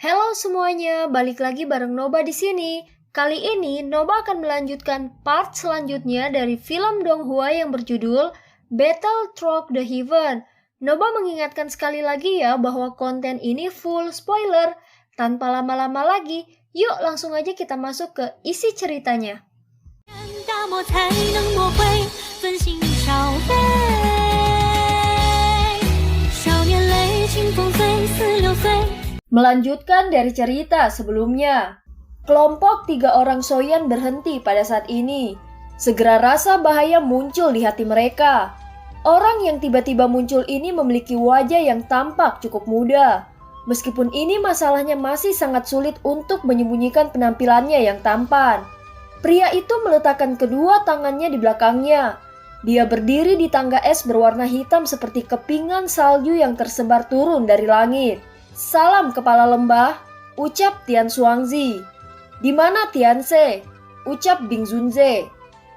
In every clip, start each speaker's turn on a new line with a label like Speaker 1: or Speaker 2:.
Speaker 1: Halo semuanya, balik lagi bareng Noba di sini. Kali ini Noba akan melanjutkan part selanjutnya dari film Donghua yang berjudul Battle Through the Heaven. Noba mengingatkan sekali lagi ya bahwa konten ini full spoiler. Tanpa lama-lama lagi, yuk langsung aja kita masuk ke isi ceritanya. Melanjutkan dari cerita sebelumnya, kelompok 3 orang Soyan berhenti pada saat ini. Segera rasa bahaya muncul di hati mereka. Orang yang tiba-tiba muncul ini memiliki wajah yang tampak cukup muda. Meskipun ini masalahnya masih sangat sulit untuk menyembunyikan penampilannya yang tampan. Pria itu meletakkan kedua tangannya di belakangnya. Dia berdiri di tangga es berwarna hitam seperti kepingan salju yang tersebar turun dari langit. Salam kepala lembah, ucap Tian Xuangzi. Di mana Tianse? Ucap Bing Zunze.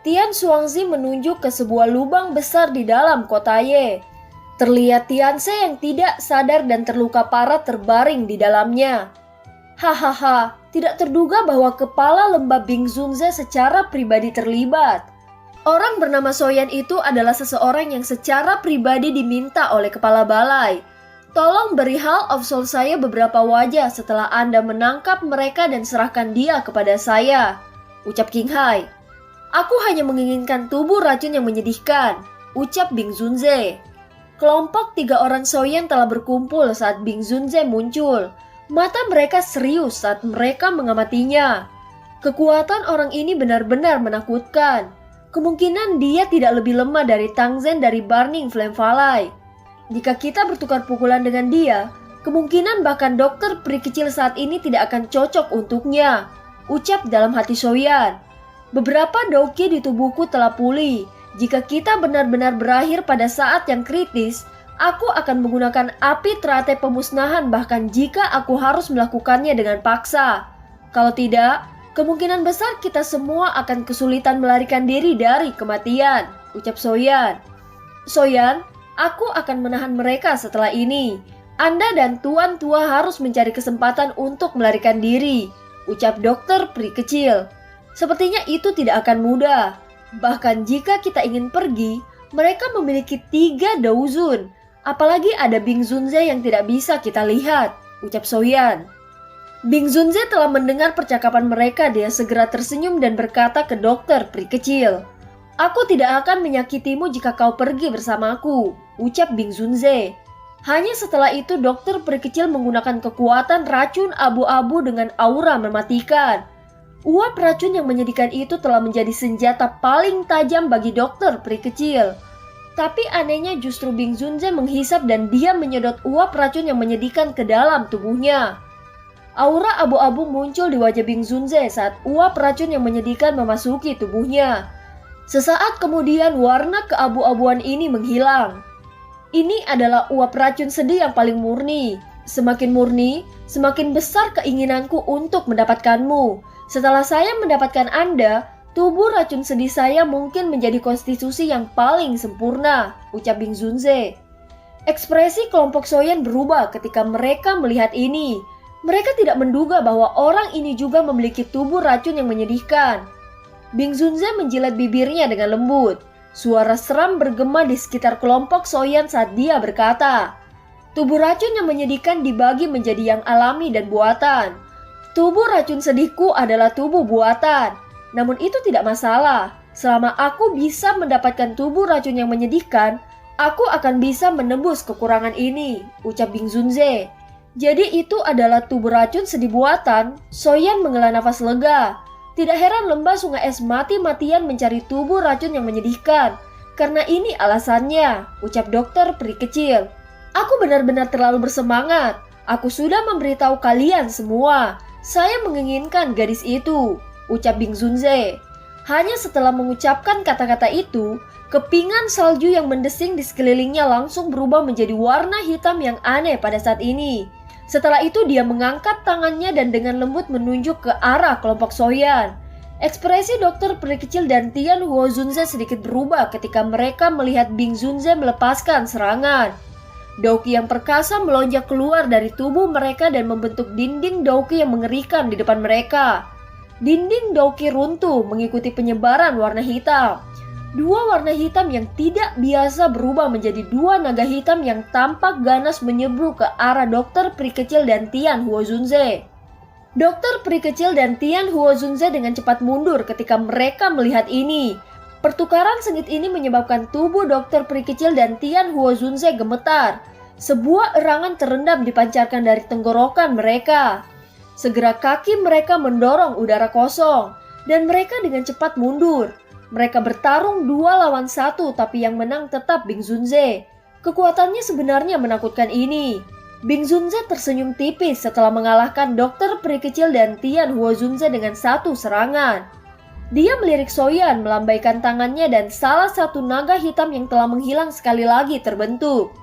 Speaker 1: Tian Xuangzi menunjuk ke sebuah lubang besar di dalam kota Ye. Terlihat Tianse yang tidak sadar dan terluka parah terbaring di dalamnya. Hahaha, tidak terduga bahwa kepala lembah Bing Zunze secara pribadi terlibat. Orang bernama Soyan itu adalah seseorang yang secara pribadi diminta oleh kepala balai. Tolong beri Hall of Soul saya beberapa wajah setelah Anda menangkap mereka dan serahkan dia kepada saya, ucap King Hai. Aku hanya menginginkan tubuh racun yang menyedihkan, ucap Bing Zunze. Kelompok 3 orang Soyan telah berkumpul saat Bing Zunze muncul. Mata mereka serius saat mereka mengamatinya. Kekuatan orang ini benar-benar menakutkan. Kemungkinan dia tidak lebih lemah dari Tang Zhen dari Burning Flame Valley. Jika kita bertukar pukulan dengan dia, kemungkinan bahkan dokter peri kecil saat ini tidak akan cocok untuknya, ucap dalam hati Soyan. Beberapa doki di tubuhku telah pulih. Jika kita benar-benar berakhir pada saat yang kritis, aku akan menggunakan api teratai pemusnahan bahkan jika aku harus melakukannya dengan paksa. Kalau tidak, kemungkinan besar kita semua akan kesulitan melarikan diri dari kematian, ucap Soyan. Soyan, aku akan menahan mereka setelah ini. Anda dan Tuan Tua harus mencari kesempatan untuk melarikan diri, ucap dokter peri kecil. Sepertinya itu tidak akan mudah. Bahkan jika kita ingin pergi, mereka memiliki 3 Daozun. Apalagi ada Bing Zunze yang tidak bisa kita lihat, ucap Soyan. Bing Zunze telah mendengar percakapan mereka. Dia segera tersenyum dan berkata ke dokter peri kecil. Aku tidak akan menyakitimu jika kau pergi bersamaku, ucap Bing Zunze. Hanya setelah itu dokter peri kecil menggunakan kekuatan racun abu-abu dengan aura mematikan. Uap racun yang menyedihkan itu telah menjadi senjata paling tajam bagi dokter peri kecil. Tapi anehnya justru Bing Zunze menghisap dan dia menyedot uap racun yang menyedihkan ke dalam tubuhnya. Aura abu-abu muncul di wajah Bing Zunze saat uap racun yang menyedihkan memasuki tubuhnya. Sesaat kemudian warna keabu-abuan ini menghilang. Ini adalah uap racun sedih yang paling murni. Semakin murni, semakin besar keinginanku untuk mendapatkanmu. Setelah saya mendapatkan Anda, tubuh racun sedih saya mungkin menjadi konstitusi yang paling sempurna, ucap Bing Zunze. Ekspresi kelompok Soyan berubah ketika mereka melihat ini. Mereka tidak menduga bahwa orang ini juga memiliki tubuh racun yang menyedihkan. Bing Zunze menjilat bibirnya dengan lembut. Suara seram bergema di sekitar kelompok Soyan saat dia berkata, tubuh racun yang menyedihkan dibagi menjadi yang alami dan buatan. Tubuh racun sedihku adalah tubuh buatan. Namun itu tidak masalah. Selama aku bisa mendapatkan tubuh racun yang menyedihkan, aku akan bisa menembus kekurangan ini, ucap Bing Zunze. Jadi itu adalah tubuh racun sedih buatan. Soyan menghela nafas lega. Tidak heran lembah sungai es mati-matian mencari tubuh racun yang menyedihkan. Karena ini alasannya, ucap dokter peri kecil. Aku benar-benar terlalu bersemangat. Aku sudah memberitahu kalian semua. Saya menginginkan gadis itu, ucap Bing Zunze. Hanya setelah mengucapkan kata-kata itu, kepingan salju yang mendesing di sekelilingnya langsung berubah menjadi warna hitam yang aneh pada saat ini. Setelah itu dia mengangkat tangannya dan dengan lembut menunjuk ke arah kelompok Soyan. Ekspresi dokter peri kecil dan Tian Huo Zunze sedikit berubah ketika mereka melihat Bing Zunze melepaskan serangan. Douki yang perkasa melonjak keluar dari tubuh mereka dan membentuk dinding Douki yang mengerikan di depan mereka. Dinding Douki runtuh mengikuti penyebaran warna hitam. Dua warna hitam yang tidak biasa berubah menjadi dua naga hitam yang tampak ganas menyebruk ke arah Dokter Peri Kecil dan Tian Huozunze. Dokter Peri Kecil dan Tian Huozunze dengan cepat mundur ketika mereka melihat ini. Pertukaran sengit ini menyebabkan tubuh Dokter Peri Kecil dan Tian Huozunze gemetar. Sebuah erangan terendam dipancarkan dari tenggorokan mereka. Segera kaki mereka mendorong udara kosong, dan mereka dengan cepat mundur. Mereka bertarung 2 lawan 1, tapi yang menang tetap Bing Zunze. Kekuatannya sebenarnya menakutkan ini. Bing Zunze tersenyum tipis setelah mengalahkan Dokter Peri Kecil dan Tian Huozunze dengan 1 serangan. Dia melirik Soyan melambaikan tangannya dan salah satu naga hitam yang telah menghilang sekali lagi terbentuk.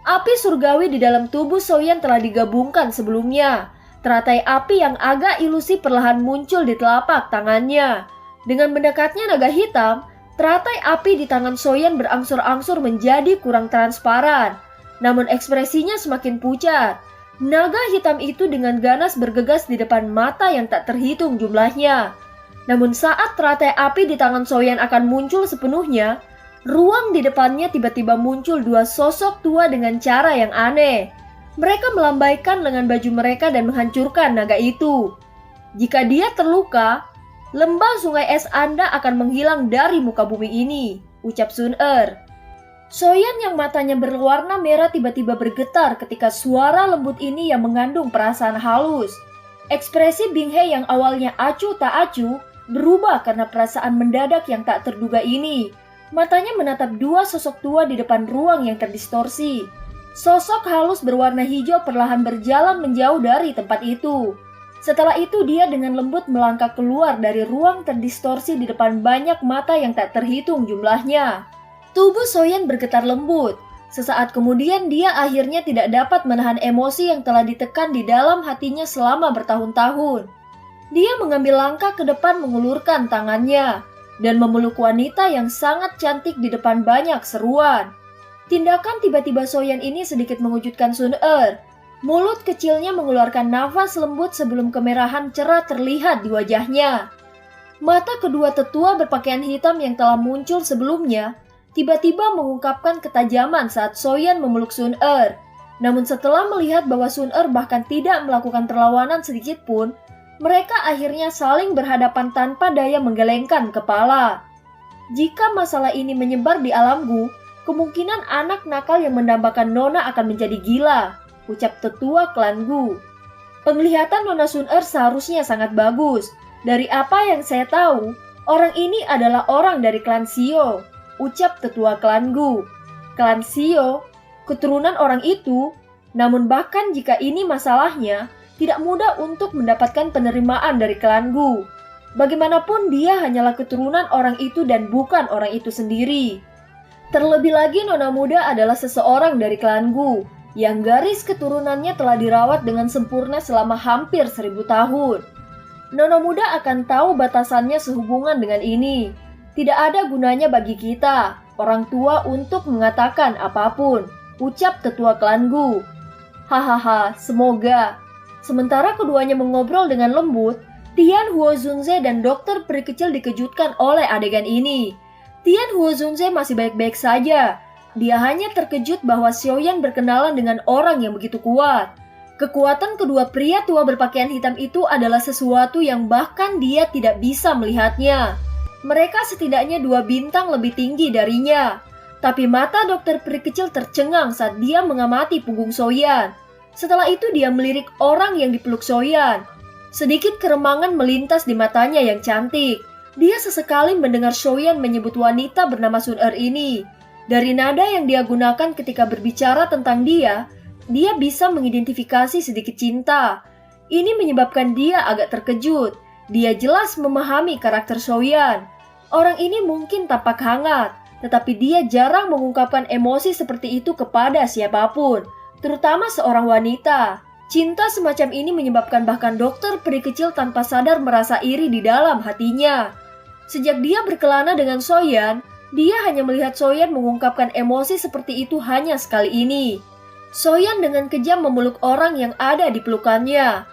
Speaker 1: Api surgawi di dalam tubuh Soyan telah digabungkan sebelumnya. Teratai api yang agak ilusi perlahan muncul di telapak tangannya. Dengan mendekatnya naga hitam, teratai api di tangan Soyan berangsur-angsur menjadi kurang transparan. Namun ekspresinya semakin pucat. Naga hitam itu dengan ganas bergegas di depan mata yang tak terhitung jumlahnya. Namun saat teratai api di tangan Soyan akan muncul sepenuhnya, ruang di depannya tiba-tiba muncul 2 sosok tua dengan cara yang aneh. Mereka melambaikan lengan baju mereka dan menghancurkan naga itu. Jika dia terluka, lembah sungai es Anda akan menghilang dari muka bumi ini, ucap Sun Er. Soyan yang matanya berwarna merah tiba-tiba bergetar ketika suara lembut ini yang mengandung perasaan halus. Ekspresi Bing He yang awalnya acuh tak acuh berubah karena perasaan mendadak yang tak terduga ini. Matanya menatap 2 sosok tua di depan ruang yang terdistorsi. Sosok halus berwarna hijau perlahan berjalan menjauh dari tempat itu. Setelah itu dia dengan lembut melangkah keluar dari ruang terdistorsi di depan banyak mata yang tak terhitung jumlahnya. Tubuh Soyan bergetar lembut. Sesaat kemudian dia akhirnya tidak dapat menahan emosi yang telah ditekan di dalam hatinya selama bertahun-tahun. Dia mengambil langkah ke depan mengulurkan tangannya dan memeluk wanita yang sangat cantik di depan banyak seruan. Tindakan tiba-tiba Soyan ini sedikit mengejutkan Sun Er. Mulut kecilnya mengeluarkan nafas lembut sebelum kemerahan cerah terlihat di wajahnya. Mata kedua tetua berpakaian hitam yang telah muncul sebelumnya tiba-tiba mengungkapkan ketajaman saat Soyan memeluk Sun Er. Namun setelah melihat bahwa Sun Er bahkan tidak melakukan perlawanan sedikit pun, mereka akhirnya saling berhadapan tanpa daya menggelengkan kepala. Jika masalah ini menyebar di alam Gu, kemungkinan anak nakal yang mendambakan Nona akan menjadi gila, ucap tetua klan Gu. Penglihatan Nona Sun Er seharusnya sangat bagus. Dari apa yang saya tahu, orang ini adalah orang dari klan Xio, ucap tetua klan Gu. Klan Xio, keturunan orang itu, namun bahkan jika ini masalahnya, tidak mudah untuk mendapatkan penerimaan dari klan Gu. Bagaimanapun dia hanyalah keturunan orang itu dan bukan orang itu sendiri. Terlebih lagi Nona Muda adalah seseorang dari klan Gu, yang garis keturunannya telah dirawat dengan sempurna selama hampir 1000 tahun. Nona Muda akan tahu batasannya sehubungan dengan ini. Tidak ada gunanya bagi kita, orang tua untuk mengatakan apapun, ucap tetua klan Gu. Hahaha, semoga. Sementara keduanya mengobrol dengan lembut, Tian Huozunze dan Dokter Peri Kecil dikejutkan oleh adegan ini. Tian Huozunze masih baik-baik saja. Dia hanya terkejut bahwa Xiaoyan berkenalan dengan orang yang begitu kuat. Kekuatan kedua pria tua berpakaian hitam itu adalah sesuatu yang bahkan dia tidak bisa melihatnya. Mereka setidaknya 2 bintang lebih tinggi darinya. Tapi mata Dokter Peri Kecil tercengang saat dia mengamati punggung Xiaoyan. Setelah itu dia melirik orang yang dipeluk Xiaoyan. Sedikit keremangan melintas di matanya yang cantik. Dia sesekali mendengar Xiaoyan menyebut wanita bernama Sun Er ini. Dari nada yang dia gunakan ketika berbicara tentang dia bisa mengidentifikasi sedikit cinta. Ini menyebabkan dia agak terkejut. Dia jelas memahami karakter Xiaoyan. Orang ini mungkin tampak hangat, tetapi dia jarang mengungkapkan emosi seperti itu kepada siapapun, terutama seorang wanita. Cinta semacam ini menyebabkan bahkan Dokter Peri Kecil tanpa sadar merasa iri di dalam hatinya. Sejak dia berkelana dengan Xiaoyan, dia hanya melihat Xiaoyan mengungkapkan emosi seperti itu hanya sekali ini. Soyan dengan kejam memeluk orang yang ada di pelukannya.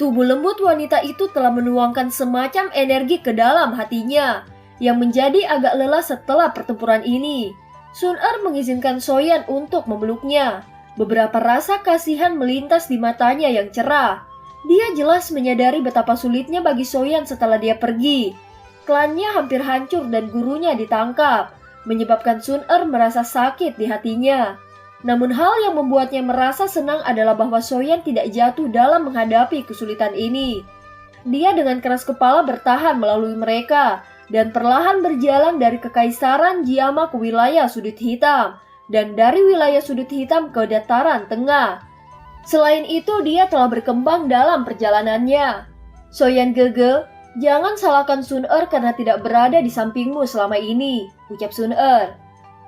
Speaker 1: Tubuh lembut wanita itu telah menuangkan semacam energi ke dalam hatinya, yang menjadi agak lelah setelah pertempuran ini. Sun-er mengizinkan Soyan untuk memeluknya. Beberapa rasa kasihan melintas di matanya yang cerah. Dia jelas menyadari betapa sulitnya bagi Soyan setelah dia pergi. Klannya hampir hancur dan gurunya ditangkap, menyebabkan Sun-er merasa sakit di hatinya. Namun hal yang membuatnya merasa senang adalah bahwa Soyan tidak jatuh dalam menghadapi kesulitan ini. Dia dengan keras kepala bertahan melalui mereka dan perlahan berjalan dari Kekaisaran Jiama ke wilayah Sudut Hitam dan dari wilayah Sudut Hitam ke Dataran Tengah. Selain itu, dia telah berkembang dalam perjalanannya. Soyan Gege, jangan salahkan Sun-er karena tidak berada di sampingmu selama ini, ucap Sun-er.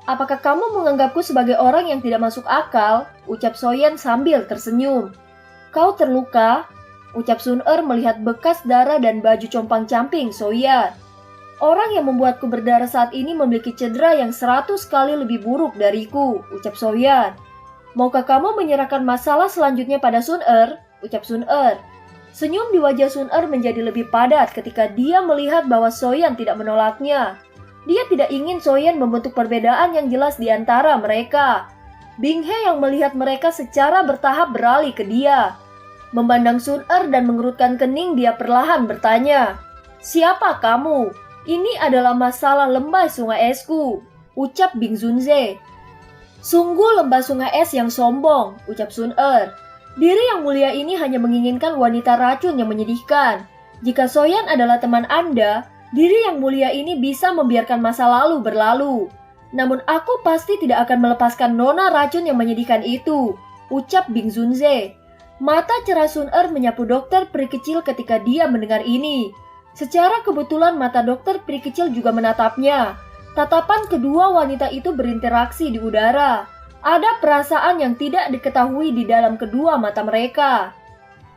Speaker 1: Apakah kamu menganggapku sebagai orang yang tidak masuk akal? Ucap Soyan sambil tersenyum. Kau terluka? Ucap Sun-er melihat bekas darah dan baju compang-camping Soyan. Orang yang membuatku berdarah saat ini memiliki cedera yang 100 kali lebih buruk dariku, ucap Soyan. Maukah kamu menyerahkan masalah selanjutnya pada Sun-er? Ucap Sun-er. Senyum di wajah Sun-er menjadi lebih padat ketika dia melihat bahwa Soyan tidak menolaknya. Dia tidak ingin Soyan membentuk perbedaan yang jelas di antara mereka. Bing He yang melihat mereka secara bertahap beralih ke dia. Memandang Sun-er dan mengerutkan kening, dia perlahan bertanya, "Siapa kamu? Ini adalah masalah lembah sungai esku," ucap Bing Zunze. "Sungguh lembah sungai es yang sombong," ucap Sun-er. "Diri yang mulia ini hanya menginginkan wanita racun yang menyedihkan. Jika Soyan adalah teman Anda, diri yang mulia ini bisa membiarkan masa lalu berlalu. Namun aku pasti tidak akan melepaskan nona racun yang menyedihkan itu," ucap Bing Zunze. Mata cerah Sun-er menyapu dokter peri kecil ketika dia mendengar ini. Secara kebetulan mata dokter peri kecil juga menatapnya. Tatapan kedua wanita itu berinteraksi di udara. Ada perasaan yang tidak diketahui di dalam kedua mata mereka.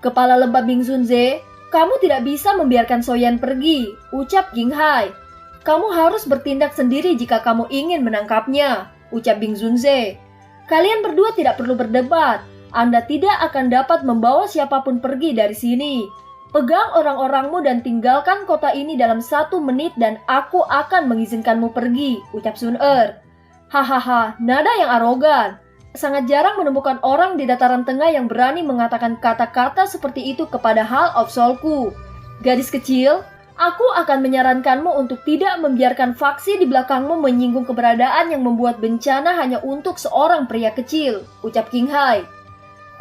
Speaker 1: "Kepala lembah Bing Zunze, kamu tidak bisa membiarkan Soyan pergi," ucap Ging Hai. "Kamu harus bertindak sendiri jika kamu ingin menangkapnya," ucap Bing Zunze. "Kalian berdua tidak perlu berdebat. Anda tidak akan dapat membawa siapapun pergi dari sini. Pegang orang-orangmu dan tinggalkan kota ini dalam 1 menit dan aku akan mengizinkanmu pergi," ucap Sun-er. "Hahaha, nada yang arogan. Sangat jarang menemukan orang di dataran tengah yang berani mengatakan kata-kata seperti itu kepada Hall of Soul-ku. Gadis kecil, aku akan menyarankanmu untuk tidak membiarkan faksi di belakangmu menyinggung keberadaan yang membuat bencana hanya untuk seorang pria kecil," ucap King Hai.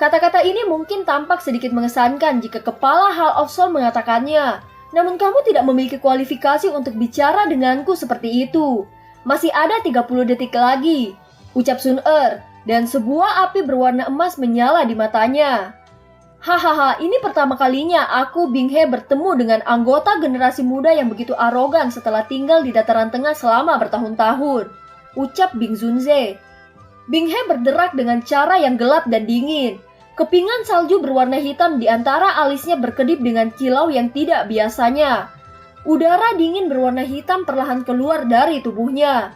Speaker 1: Kata-kata ini mungkin tampak sedikit mengesankan jika kepala Hall of Soul mengatakannya. Namun kamu tidak memiliki kualifikasi untuk bicara denganku seperti itu. Masih ada 30 detik lagi, ucap Sun-er, dan sebuah api berwarna emas menyala di matanya. "Hahaha, ini pertama kalinya aku Bing He bertemu dengan anggota generasi muda yang begitu arogan setelah tinggal di dataran tengah selama bertahun-tahun," ucap Bing Zunze. Bing He berderak dengan cara yang gelap dan dingin. Kepingan salju berwarna hitam di antara alisnya berkedip dengan kilau yang tidak biasanya. Udara dingin berwarna hitam perlahan keluar dari tubuhnya.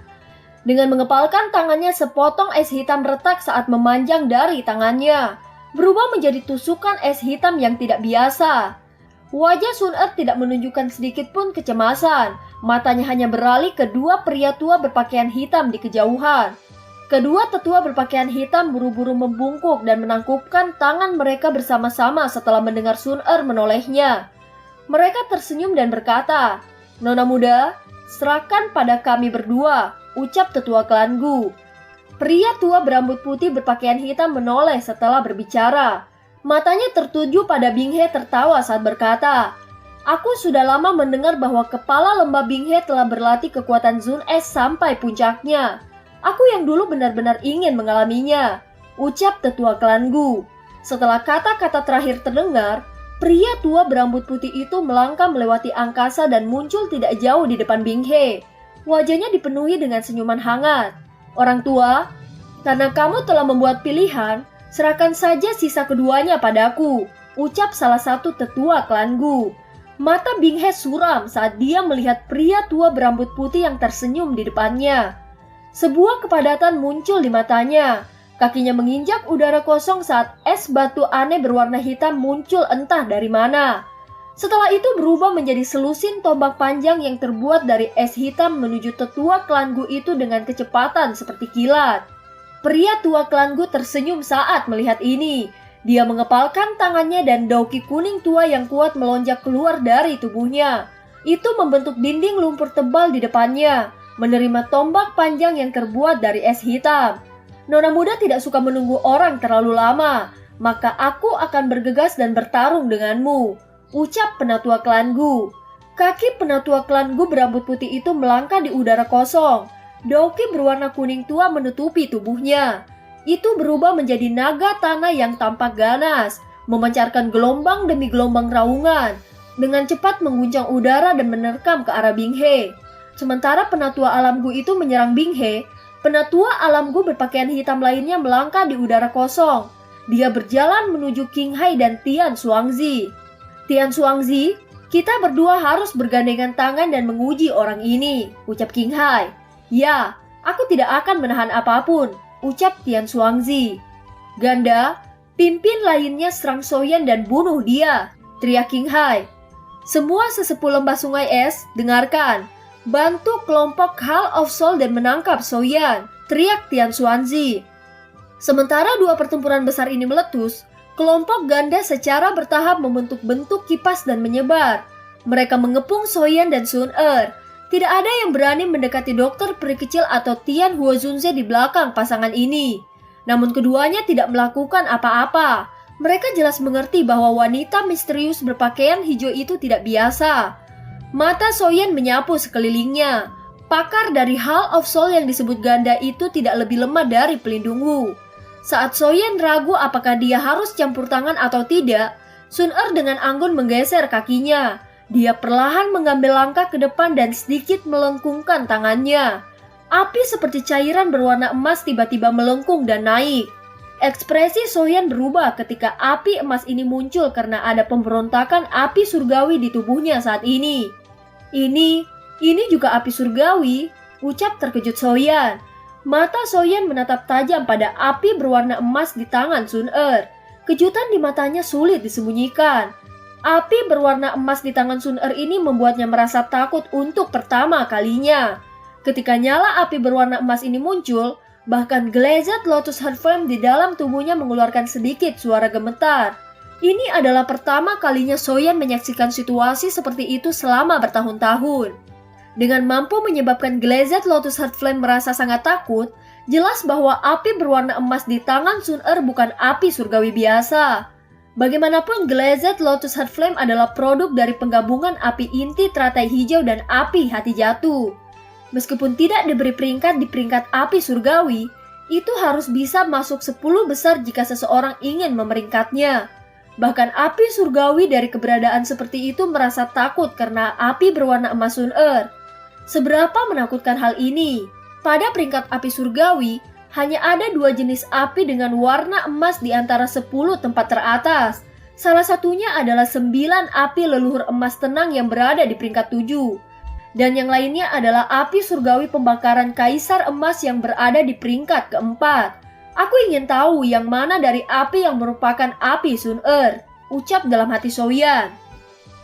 Speaker 1: Dengan mengepalkan tangannya, sepotong es hitam retak saat memanjang dari tangannya, berubah menjadi tusukan es hitam yang tidak biasa. Wajah Sun-er tidak menunjukkan sedikit pun kecemasan. Matanya hanya beralih ke dua pria tua berpakaian hitam di kejauhan. Kedua tetua berpakaian hitam buru-buru membungkuk dan menangkupkan tangan mereka bersama-sama setelah mendengar Sun-er menolehnya. Mereka tersenyum dan berkata, "Nona muda, serahkan pada kami berdua," ucap tetua klan Gu. Pria tua berambut putih berpakaian hitam menoleh setelah berbicara. Matanya tertuju pada Bing He tertawa saat berkata, "Aku sudah lama mendengar bahwa kepala lembah Bing He telah berlatih kekuatan Zun Es sampai puncaknya. Aku yang dulu benar-benar ingin mengalaminya," ucap tetua klan Gu. Setelah kata-kata terakhir terdengar, pria tua berambut putih itu melangkah melewati angkasa dan muncul tidak jauh di depan Bing He. Wajahnya dipenuhi dengan senyuman hangat. "Orang tua, karena kamu telah membuat pilihan, serahkan saja sisa keduanya padaku," ucap salah satu tetua klan Gu. Mata Bing He suram saat dia melihat pria tua berambut putih yang tersenyum di depannya. Sebuah kepadatan muncul di matanya. Kakinya menginjak udara kosong saat es batu aneh berwarna hitam muncul entah dari mana. Setelah itu berubah menjadi selusin tombak panjang yang terbuat dari es hitam menuju tetua klan Gu itu dengan kecepatan seperti kilat. Pria tua klan Gu tersenyum saat melihat ini. Dia mengepalkan tangannya dan dauki kuning tua yang kuat melonjak keluar dari tubuhnya. Itu membentuk dinding lumpur tebal di depannya, menerima tombak panjang yang terbuat dari es hitam. Nona muda tidak suka menunggu orang terlalu lama, maka aku akan bergegas dan bertarung denganmu, ucap penatua klan Gu. Kaki penatua klan Gu berambut putih itu melangkah di udara kosong. Dauki berwarna kuning tua menutupi tubuhnya. Itu berubah menjadi naga tanah yang tampak ganas, memancarkan gelombang demi gelombang raungan, dengan cepat mengguncang udara dan menerkam ke arah Bing He. Sementara penatua alam Gu itu menyerang Bing He, penatua alam Gu berpakaian hitam lainnya melangkah di udara kosong. Dia berjalan menuju King Hai dan Tian Xuangzi. Tian Xuangzi, kita berdua harus bergandengan tangan dan menguji orang ini, ucap King Hai. Ya, aku tidak akan menahan apapun, ucap Tian Xuangzi. Ganda, pimpin lainnya serang Soyan dan bunuh dia, teriak King Hai. Semua sesepuh lembah sungai es, dengarkan. Bantu kelompok Hall of Soul dan menangkap Soyan, teriak Tian Xuangzi. Sementara dua pertempuran besar ini meletus, kelompok ganda secara bertahap membentuk bentuk kipas dan menyebar. Mereka mengepung Soyan dan Sun Er. Tidak ada yang berani mendekati dokter peri kecil atau Tian Huozunze di belakang pasangan ini. Namun keduanya tidak melakukan apa-apa. Mereka jelas mengerti bahwa wanita misterius berpakaian hijau itu tidak biasa. Mata Soyan menyapu sekelilingnya. Pakar dari Hall of Soul yang disebut ganda itu tidak lebih lemah dari pelindung Wu. Saat Soyan ragu apakah dia harus campur tangan atau tidak, Sun Er dengan anggun menggeser kakinya. Dia perlahan mengambil langkah ke depan dan sedikit melengkungkan tangannya. Api seperti cairan berwarna emas tiba-tiba melengkung dan naik. Ekspresi Soyan berubah ketika api emas ini muncul karena ada pemberontakan api surgawi di tubuhnya saat ini. Ini juga api surgawi, ucap terkejut Soyan. Mata Soyan menatap tajam pada api berwarna emas di tangan Sun Er. Kejutan di matanya sulit disembunyikan. Api berwarna emas di tangan Sun Er ini membuatnya merasa takut untuk pertama kalinya. Ketika nyala api berwarna emas ini muncul, bahkan Glazed Lotus Heart Flame di dalam tubuhnya mengeluarkan sedikit suara gemetar. Ini adalah pertama kalinya Soyan menyaksikan situasi seperti itu selama bertahun-tahun. Dengan mampu menyebabkan Glazed Lotus Heart Flame merasa sangat takut, jelas bahwa api berwarna emas di tangan Sun Er bukan api surgawi biasa. Bagaimanapun Glazed Lotus Heart Flame adalah produk dari penggabungan api inti teratai hijau dan api hati jatuh. Meskipun tidak diberi peringkat di peringkat api surgawi, itu harus bisa masuk 10 besar jika seseorang ingin memeringkatnya. Bahkan api surgawi dari keberadaan seperti itu merasa takut karena api berwarna emas Sun Er. Seberapa menakutkan hal ini? Pada peringkat api surgawi, hanya ada 2 jenis api dengan warna emas di antara 10 tempat teratas. Salah satunya adalah 9 api leluhur emas tenang yang berada di peringkat 7. Dan yang lainnya adalah api surgawi pembakaran kaisar emas yang berada di peringkat keempat. Aku ingin tahu yang mana dari api yang merupakan api Sun Er, ucap dalam hati Soyan.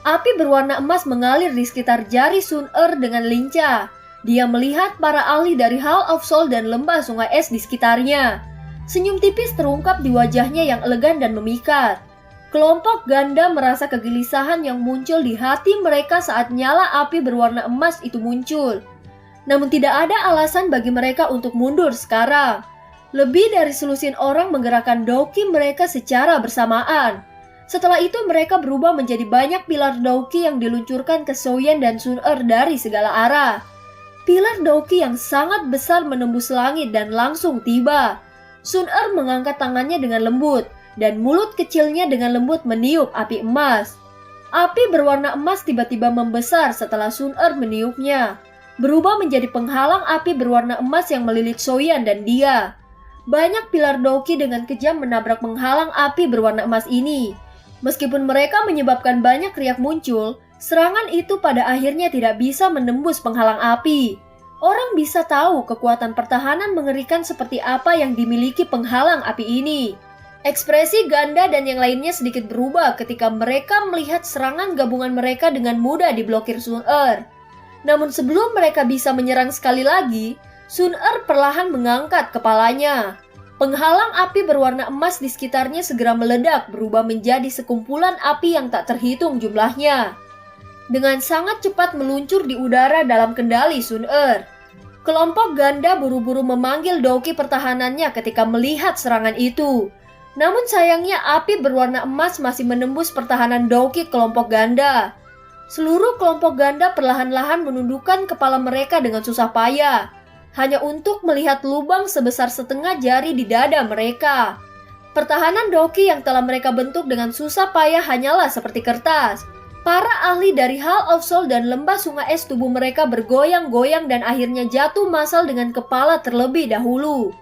Speaker 1: Api berwarna emas mengalir di sekitar jari Sun Er dengan lincah. Dia melihat para ahli dari Hall of Soul dan lembah sungai es di sekitarnya. Senyum tipis terungkap di wajahnya yang elegan dan memikat. Kelompok ganda merasa kegelisahan yang muncul di hati mereka saat nyala api berwarna emas itu muncul. Namun tidak ada alasan bagi mereka untuk mundur sekarang. Lebih dari selusin orang menggerakkan dauki mereka secara bersamaan. Setelah itu mereka berubah menjadi banyak pilar dauki yang diluncurkan ke Soyan dan Sun Er dari segala arah. Pilar dauki yang sangat besar menembus langit dan langsung tiba. Sun Er mengangkat tangannya dengan lembut, dan mulut kecilnya dengan lembut meniup api emas. Api berwarna emas tiba-tiba membesar setelah Sun Er meniupnya, berubah menjadi penghalang api berwarna emas yang melilit Soyan dan dia. Banyak pilar dauki dengan kejam menabrak menghalang api berwarna emas ini. Meskipun mereka menyebabkan banyak riak muncul, serangan itu pada akhirnya tidak bisa menembus penghalang api. orang bisa tahu kekuatan pertahanan mengerikan seperti apa yang dimiliki penghalang api ini. Ekspresi Ganda dan yang lainnya sedikit berubah ketika mereka melihat serangan gabungan mereka dengan mudah diblokir Sun-Er. Namun sebelum mereka bisa menyerang sekali lagi, Sun-Er perlahan mengangkat kepalanya. Penghalang api berwarna emas di sekitarnya segera meledak berubah menjadi sekumpulan api yang tak terhitung jumlahnya. Dengan sangat cepat meluncur di udara dalam kendali Sun-Er. Kelompok Ganda buru-buru memanggil Doki pertahanannya ketika melihat serangan itu. Namun sayangnya api berwarna emas masih menembus pertahanan Doki kelompok Ganda. Seluruh kelompok Ganda perlahan-lahan menundukkan kepala mereka dengan susah payah, hanya untuk melihat lubang sebesar setengah jari di dada mereka. Pertahanan Doki yang telah mereka bentuk dengan susah payah hanyalah seperti kertas. Para ahli dari Hall of Soul dan lembah sungai es tubuh mereka bergoyang-goyang dan akhirnya jatuh massal dengan kepala terlebih dahulu.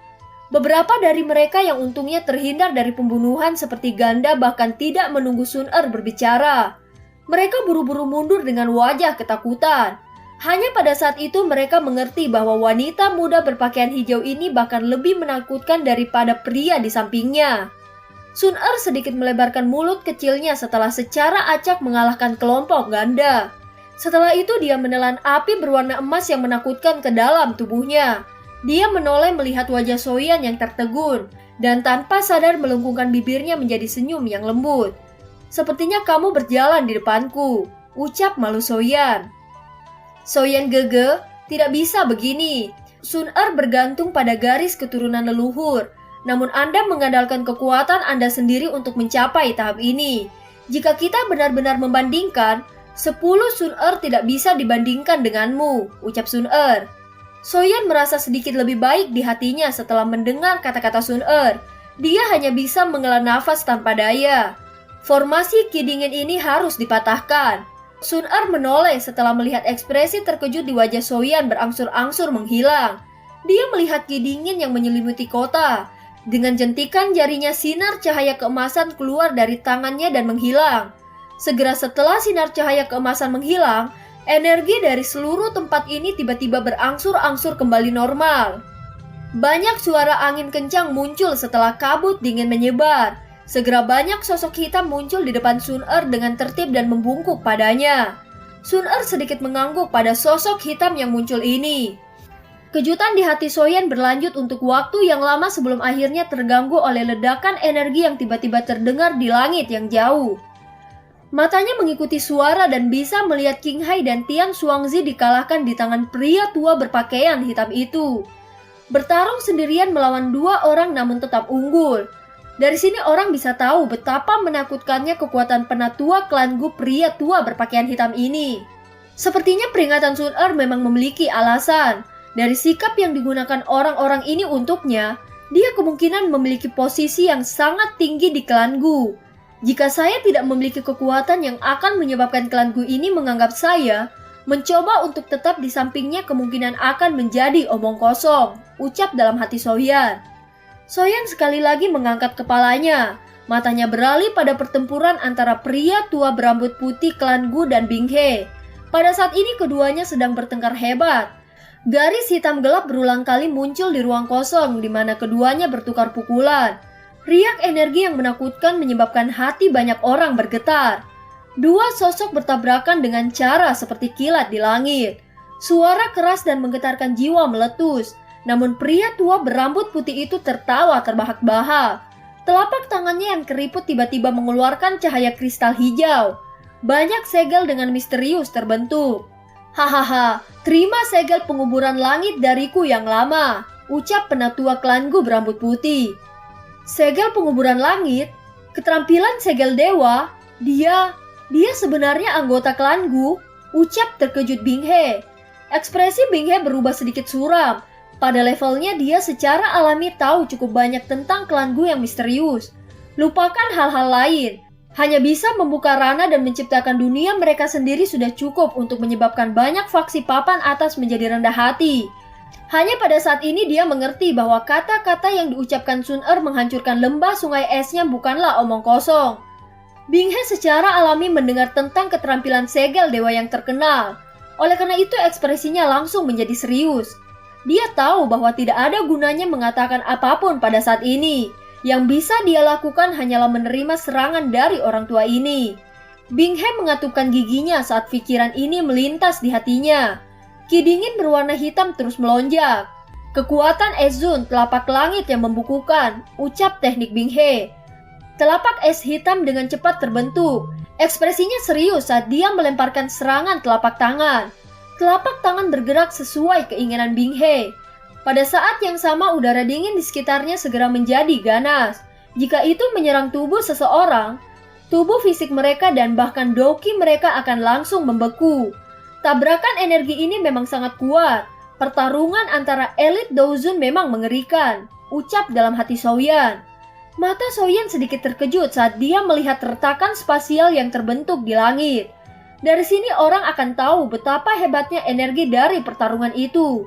Speaker 1: Beberapa dari mereka yang untungnya terhindar dari pembunuhan seperti Ganda bahkan tidak menunggu Sun-Er berbicara. Mereka buru-buru mundur dengan wajah ketakutan. Hanya pada saat itu mereka mengerti bahwa wanita muda berpakaian hijau ini bahkan lebih menakutkan daripada pria di sampingnya. Sun-Er sedikit melebarkan mulut kecilnya setelah secara acak mengalahkan kelompok Ganda. Setelah itu dia menelan api berwarna emas yang menakutkan ke dalam tubuhnya. Dia menoleh melihat wajah Soyan yang tertegun, dan tanpa sadar melengkungkan bibirnya menjadi senyum yang lembut. "Sepertinya kamu berjalan di depanku," ucap malu Soyan. "Soyan Gege, tidak bisa begini. Sun-Er bergantung pada garis keturunan leluhur. Namun Anda mengandalkan kekuatan Anda sendiri untuk mencapai tahap ini. Jika kita benar-benar membandingkan, 10 Sun-Er tidak bisa dibandingkan denganmu," ucap Sun-Er. Soyan merasa sedikit lebih baik di hatinya setelah mendengar kata-kata Sun-Er. Dia hanya bisa menghela nafas tanpa daya. Formasi Ki dingin ini harus dipatahkan. Sun-Er menoleh setelah melihat ekspresi terkejut di wajah Soyan berangsur-angsur menghilang. Dia melihat Ki dingin yang menyelimuti kota. Dengan jentikan jarinya sinar cahaya keemasan keluar dari tangannya dan menghilang. Segera setelah sinar cahaya keemasan menghilang, energi dari seluruh tempat ini tiba-tiba berangsur-angsur kembali normal. Banyak suara angin kencang muncul setelah kabut dingin menyebar. Segera banyak sosok hitam muncul di depan Sun-Er dengan tertib dan membungkuk padanya. Sun-Er sedikit mengangguk pada sosok hitam yang muncul ini. Kejutan di hati Soyan berlanjut untuk waktu yang lama sebelum akhirnya terganggu oleh ledakan energi yang tiba-tiba terdengar di langit yang jauh. Matanya mengikuti suara dan bisa melihat King Hai dan Tian Xuangzi dikalahkan di tangan pria tua berpakaian hitam itu. Bertarung sendirian melawan 2 orang namun tetap unggul. Dari sini orang bisa tahu betapa menakutkannya kekuatan penatua klan Gu pria tua berpakaian hitam ini. Sepertinya peringatan Sun-Er memang memiliki alasan. Dari sikap yang digunakan orang-orang ini untuknya, dia kemungkinan memiliki posisi yang sangat tinggi di klan Gu. Jika saya tidak memiliki kekuatan yang akan menyebabkan klan Gu ini menganggap saya, mencoba untuk tetap di sampingnya kemungkinan akan menjadi omong kosong, ucap dalam hati Soyan. Soyan sekali lagi mengangkat kepalanya. Matanya beralih pada pertempuran antara pria tua berambut putih klan Gu dan Bing He. Pada saat ini keduanya sedang bertengkar hebat. Garis hitam gelap berulang kali muncul di ruang kosong di mana keduanya bertukar pukulan. Riak energi yang menakutkan menyebabkan hati banyak orang bergetar. 2 sosok bertabrakan dengan cara seperti kilat di langit. Suara keras dan menggetarkan jiwa meletus. Namun pria tua berambut putih itu tertawa terbahak-bahak. Telapak tangannya yang keriput tiba-tiba mengeluarkan cahaya kristal hijau. Banyak segel dengan misterius terbentuk. "Hahaha, terima segel penguburan langit dariku yang lama," ucap penatua klan Gu berambut putih. "Segel penguburan langit? Keterampilan segel dewa? Dia sebenarnya anggota klan Gu?" ucap terkejut Bing He. Ekspresi Bing He berubah sedikit suram. Pada levelnya dia secara alami tahu cukup banyak tentang klan Gu yang misterius. Lupakan hal-hal lain. Hanya bisa membuka ranah dan menciptakan dunia mereka sendiri sudah cukup untuk menyebabkan banyak faksi papan atas menjadi rendah hati. Hanya pada saat ini dia mengerti bahwa kata-kata yang diucapkan Sun-Er menghancurkan lembah sungai esnya bukanlah omong kosong. Bing He secara alami mendengar tentang keterampilan segel dewa yang terkenal. Oleh karena itu ekspresinya langsung menjadi serius. Dia tahu bahwa tidak ada gunanya mengatakan apapun pada saat ini. Yang bisa dia lakukan hanyalah menerima serangan dari orang tua ini. Bing He mengatupkan giginya saat pikiran ini melintas di hatinya. Ki dingin berwarna hitam terus melonjak. Kekuatan es Zun, telapak langit yang membukukan, ucap teknik Bing He. Telapak es hitam dengan cepat terbentuk. Ekspresinya serius saat dia melemparkan serangan telapak tangan. Telapak tangan bergerak sesuai keinginan Bing He. Pada saat yang sama udara dingin di sekitarnya segera menjadi ganas. Jika itu menyerang tubuh seseorang, tubuh fisik mereka dan bahkan doki mereka akan langsung membeku. Tabrakan energi ini memang sangat kuat. Pertarungan antara elit Douzun memang mengerikan, ucap dalam hati Soyan. Mata Soyan sedikit terkejut saat dia melihat retakan spasial yang terbentuk di langit. Dari sini orang akan tahu betapa hebatnya energi dari pertarungan itu.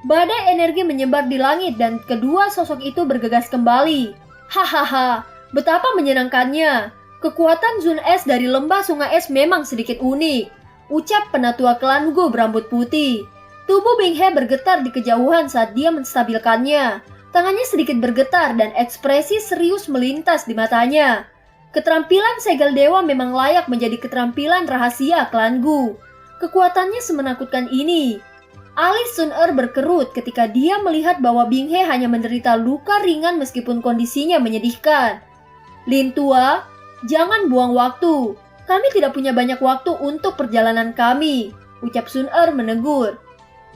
Speaker 1: Badai energi menyebar di langit dan kedua sosok itu bergegas kembali. Hahaha, betapa menyenangkannya. Kekuatan Zun Es dari lembah sungai es memang sedikit unik, ucap penatua klan Gu berambut putih. Tubuh Bing He bergetar di kejauhan saat dia menstabilkannya. Tangannya sedikit bergetar dan ekspresi serius melintas di matanya. Keterampilan segel dewa memang layak menjadi keterampilan rahasia klan Gu. Kekuatannya semenakutkan ini. Alis Sun Er berkerut ketika dia melihat bahwa Bing He hanya menderita luka ringan meskipun kondisinya menyedihkan. Lin Tua, jangan buang waktu. Kami tidak punya banyak waktu untuk perjalanan kami, ucap Sun Er menegur.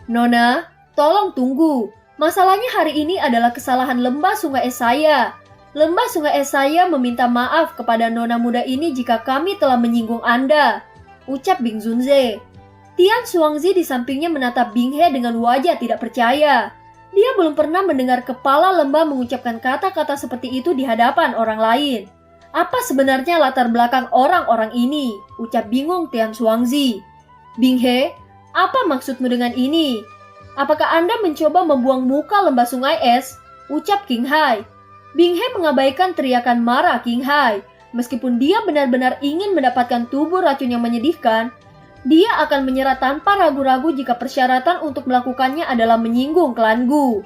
Speaker 1: Nona, tolong tunggu. Masalahnya hari ini adalah kesalahan lembah sungai es saya. Lembah sungai es saya meminta maaf kepada nona muda ini jika kami telah menyinggung Anda, ucap Bing Zunze. Tian Xuangzi di sampingnya menatap Bing He dengan wajah tidak percaya. Dia belum pernah mendengar kepala lembah mengucapkan kata-kata seperti itu di hadapan orang lain. Apa sebenarnya latar belakang orang-orang ini? Ucap bingung Tian Xuangzi. Bing He, apa maksudmu dengan ini? Apakah Anda mencoba membuang muka lembah sungai es? Ucap King Hai. Bing He mengabaikan teriakan marah King Hai. Meskipun dia benar-benar ingin mendapatkan tubuh racun yang menyedihkan, dia akan menyerah tanpa ragu-ragu jika persyaratan untuk melakukannya adalah menyinggung klan Gu.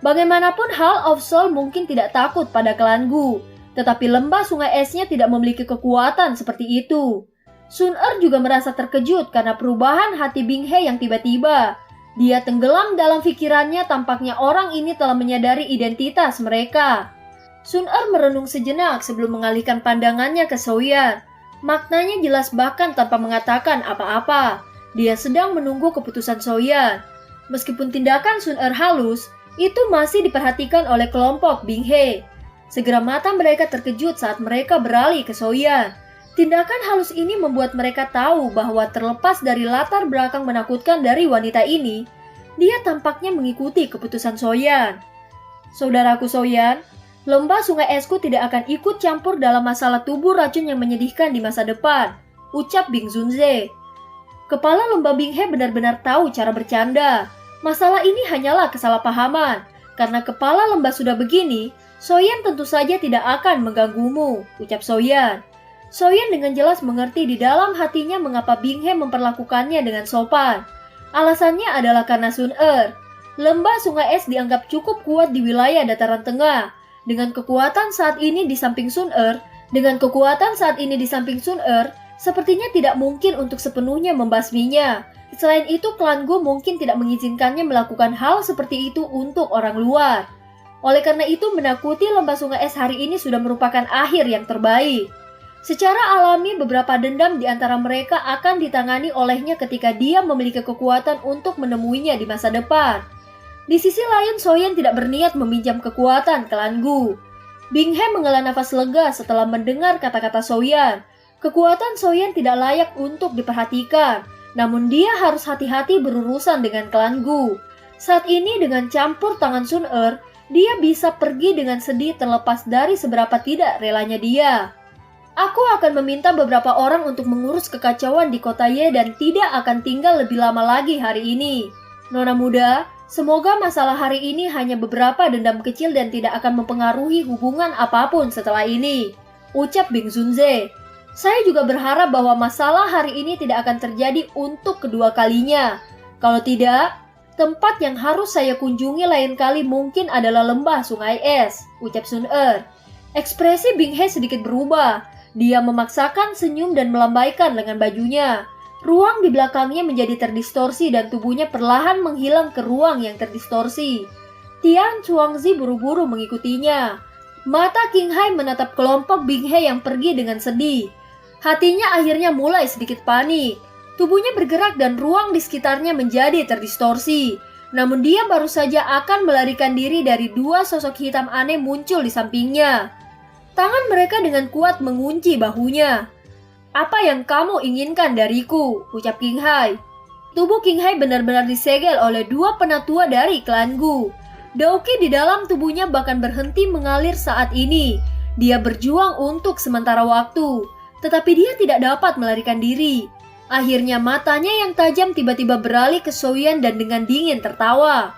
Speaker 1: Bagaimanapun Hall of Soul mungkin tidak takut pada klan Gu, tetapi lembah sungai esnya tidak memiliki kekuatan seperti itu. Sun Er juga merasa terkejut karena perubahan hati Bing He yang tiba-tiba. Dia tenggelam dalam pikirannya, tampaknya orang ini telah menyadari identitas mereka. Sun Er merenung sejenak sebelum mengalihkan pandangannya ke Soyan. Maknanya jelas bahkan tanpa mengatakan apa-apa. Dia sedang menunggu keputusan Soyan. Meskipun tindakan Sun Er halus, itu masih diperhatikan oleh kelompok Bing He. Segera mata mereka terkejut saat mereka beralih ke Soyan. Tindakan halus ini membuat mereka tahu bahwa terlepas dari latar belakang menakutkan dari wanita ini, dia tampaknya mengikuti keputusan Soyan. Saudaraku Soyan, lembah sungai esku tidak akan ikut campur dalam masalah tubuh racun yang menyedihkan di masa depan, ucap Bing Zunze. Kepala lembah Bing He benar-benar tahu cara bercanda. Masalah ini hanyalah kesalahpahaman. Karena kepala lembah sudah begini, Soyan tentu saja tidak akan mengganggumu, ucap Soyan. Soyan dengan jelas mengerti di dalam hatinya mengapa Bing He memperlakukannya dengan sopan. Alasannya adalah karena Sun Er. Lembah sungai es dianggap cukup kuat di wilayah dataran tengah. Dengan kekuatan saat ini di samping Sun Er, sepertinya tidak mungkin untuk sepenuhnya membasminya. Selain itu, klan Gu mungkin tidak mengizinkannya melakukan hal seperti itu untuk orang luar. Oleh karena itu, menakuti lembah sungai es hari ini sudah merupakan akhir yang terbaik. Secara alami, beberapa dendam di antara mereka akan ditangani olehnya ketika dia memiliki kekuatan untuk menemuinya di masa depan. Di sisi lain, Soyan tidak berniat meminjam kekuatan klan Gu. Bing He menghela nafas lega setelah mendengar kata-kata Soyan. Kekuatan Soyan tidak layak untuk diperhatikan, namun dia harus hati-hati berurusan dengan klan Gu. Saat ini dengan campur tangan Sun Er, dia bisa pergi dengan sedih terlepas dari seberapa tidak relanya dia. Aku akan meminta beberapa orang untuk mengurus kekacauan di kota Ye dan tidak akan tinggal lebih lama lagi hari ini. Nona muda, semoga masalah hari ini hanya beberapa dendam kecil dan tidak akan mempengaruhi hubungan apapun setelah ini, ucap Bing Zunze. Saya juga berharap bahwa masalah hari ini tidak akan terjadi untuk kedua kalinya. Kalau tidak, tempat yang harus saya kunjungi lain kali mungkin adalah lembah sungai es, ucap Sun Er. Ekspresi Bing He sedikit berubah. Dia memaksakan senyum dan melambaikan lengan bajunya. Ruang di belakangnya menjadi terdistorsi dan tubuhnya perlahan menghilang ke ruang yang terdistorsi. Tian Chuangzi buru-buru mengikutinya. Mata Qing Hai menatap kelompok Bing He yang pergi dengan sedih. Hatinya akhirnya mulai sedikit panik. Tubuhnya bergerak dan ruang di sekitarnya menjadi terdistorsi. Namun dia baru saja akan melarikan diri dari dua sosok hitam aneh muncul di sampingnya. Tangan mereka dengan kuat mengunci bahunya. Apa yang kamu inginkan dariku? Ucap Qing Hai. Tubuh Qing Hai benar-benar disegel oleh dua penatua dari klan Gu. Daoqi di dalam tubuhnya bahkan berhenti mengalir saat ini. Dia berjuang untuk sementara waktu, tetapi dia tidak dapat melarikan diri. Akhirnya matanya yang tajam tiba-tiba beralih ke Soyan dan dengan dingin tertawa.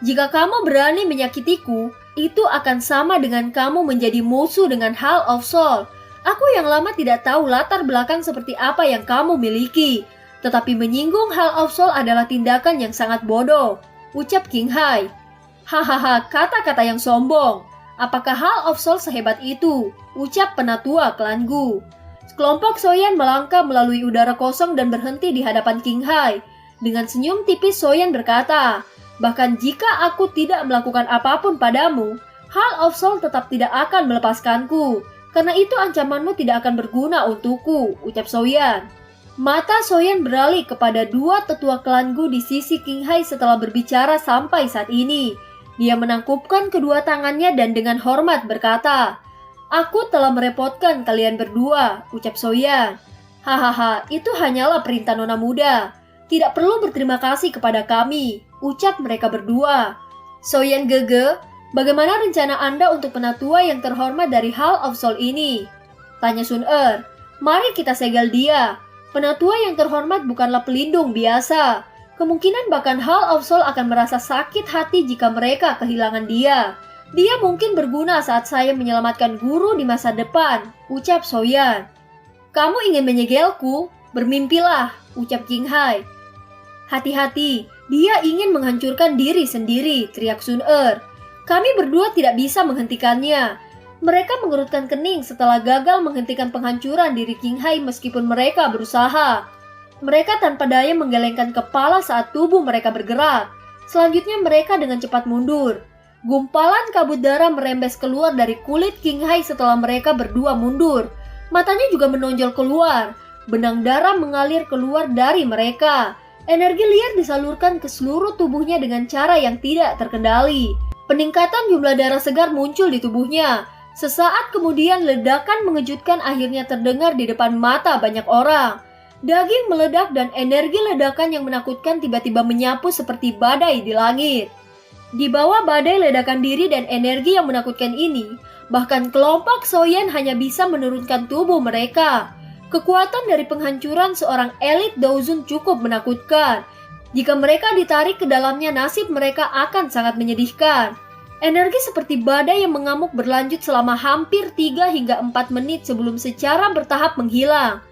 Speaker 1: Jika kamu berani menyakitiku, itu akan sama dengan kamu menjadi musuh dengan Hall of Soul. Aku yang lama tidak tahu latar belakang seperti apa yang kamu miliki. Tetapi menyinggung Hall of Soul adalah tindakan yang sangat bodoh, ucap Qing Hai. Hahaha, kata-kata yang sombong. Apakah Hall of Soul sehebat itu? Ucap penatua klan Gu. Kelompok Soyan melangkah melalui udara kosong dan berhenti di hadapan Qing Hai. Dengan senyum tipis Soyan berkata, bahkan jika aku tidak melakukan apapun padamu, Hall of Soul tetap tidak akan melepaskanku. Karena itu ancamanmu tidak akan berguna untukku, ucap Soyan. Mata Soyan beralih kepada dua tetua klan Gu di sisi Qing Hai setelah berbicara sampai saat ini. Dia menangkupkan kedua tangannya dan dengan hormat berkata, aku telah merepotkan kalian berdua, ucap Soyan. Hahaha, itu hanyalah perintah nona muda. Tidak perlu berterima kasih kepada kami, ucap mereka berdua. Soyan Gege, bagaimana rencana Anda untuk penatua yang terhormat dari Hall of Soul ini? Tanya Sun Er. Mari kita segel dia. Penatua yang terhormat bukanlah pelindung biasa. Kemungkinan bahkan Hall of Soul akan merasa sakit hati jika mereka kehilangan dia. Dia mungkin berguna saat saya menyelamatkan guru di masa depan, ucap Soyan. Kamu ingin menyegelku? Bermimpilah, ucap Qing Hai. Hati-hati, dia ingin menghancurkan diri sendiri, teriak Sun Er. Kami berdua tidak bisa menghentikannya. Mereka mengerutkan kening setelah gagal menghentikan penghancuran diri Qing Hai meskipun mereka berusaha. Mereka tanpa daya menggelengkan kepala saat tubuh mereka bergerak. Selanjutnya mereka dengan cepat mundur. Gumpalan kabut darah merembes keluar dari kulit Qing Hai setelah mereka berdua mundur. Matanya juga menonjol keluar. Benang darah mengalir keluar dari mereka. Energi liar disalurkan ke seluruh tubuhnya dengan cara yang tidak terkendali. Peningkatan jumlah darah segar muncul di tubuhnya. Sesaat kemudian ledakan mengejutkan akhirnya terdengar di depan mata banyak orang. Daging meledak dan energi ledakan yang menakutkan tiba-tiba menyapu seperti badai di langit. Di bawah badai ledakan diri dan energi yang menakutkan ini, bahkan kelompok Soyan hanya bisa menurunkan tubuh mereka. Kekuatan dari penghancuran seorang elit Daozun cukup menakutkan. Jika mereka ditarik ke dalamnya, nasib mereka akan sangat menyedihkan. Energi seperti badai yang mengamuk berlanjut selama hampir 3 hingga 4 menit sebelum secara bertahap menghilang.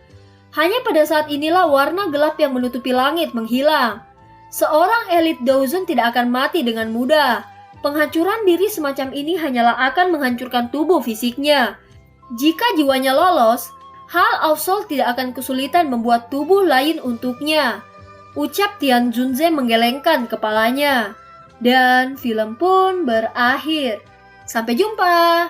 Speaker 1: Hanya pada saat inilah warna gelap yang menutupi langit menghilang. Seorang elit Daozun tidak akan mati dengan mudah. Penghancuran diri semacam ini hanyalah akan menghancurkan tubuh fisiknya. Jika jiwanya lolos, Hall of Soul tidak akan kesulitan membuat tubuh lain untuknya. Ucap Tian Junze menggelengkan kepalanya. Dan film pun berakhir. Sampai jumpa.